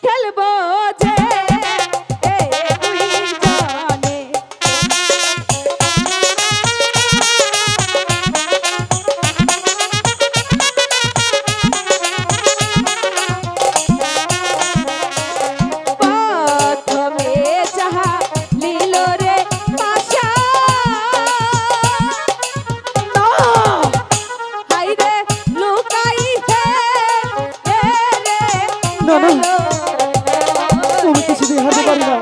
খেলবো যে দুইজনে প্রথমে যাহা লীল রে পাশা হাইরে লুকাই হে রে না না আমি কিছুতেই হারতে পারি না।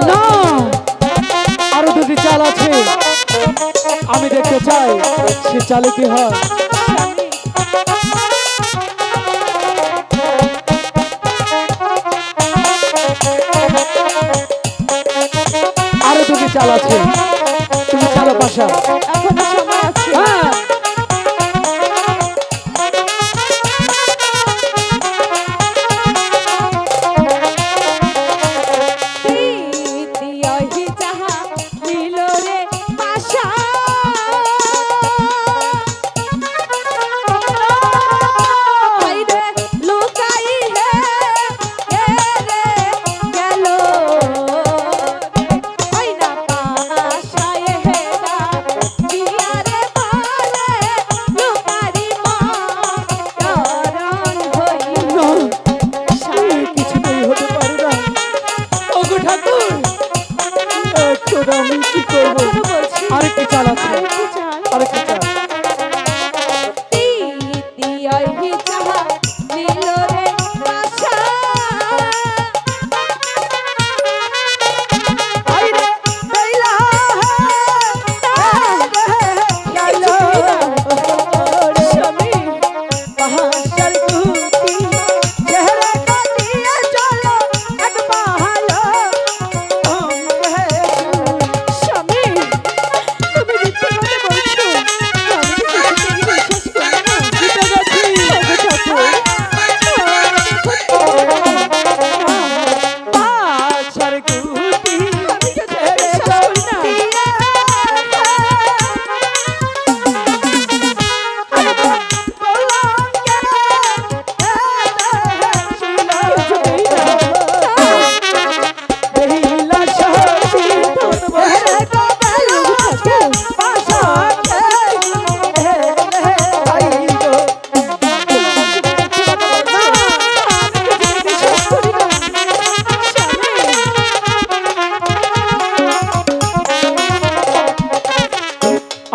না আরো দুটি চাল আছে, আমি দেখতে চাই সে চালে কি হয়। আরো দুটি চাল আছে, তুমি চালো পাশা। এখনো সময় আছে। হ্যাঁ তৃতীয় যাহা লীল রে পাশা হাইরে লুকাই হে রে গেল ওই না পাশায় হে দা দিয়া রে বলে লুকারি মা চরণ হইল কিছুতেই হতে পারে না। ওগো ঠাকুর, এখন আমি কি করবো? আরেকটি চাল আছে, আরেকটি চাল। তৃতীয় যাহা লীল রে পাশা আইরে বেলা গেল স্বামী পাহাড়ের টুটি চেহারা কাটিয়ে চলো এক পাহাড় স্বামী তুমি মিথ্যে কথা বলছো আমি তো কিছুতেই বিশ্বাস করি না জিতে গেছি। পাহাড়ের টুটি আমি তো বিশ্বাস করি না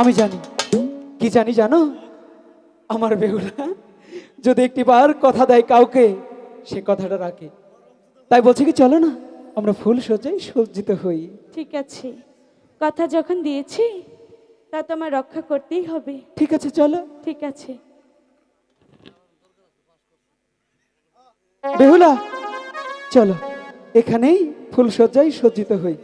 আমি জানি, কি জানি জানো, আমার বেহুলা যদি একটি বার কথা দেয় কাউকে সে কথাটা রাখে। তাই বলছি কি চলো না আমরা ফুল সজ্জায় সজ্জিত হই। ঠিক আছে কথা যখন দিয়েছি তা তোমার রক্ষা করতেই হবে ঠিক আছে চলো। ঠিক আছে বেহুলা চলো এখানেই ফুল সজ্জায় সজ্জিত হই।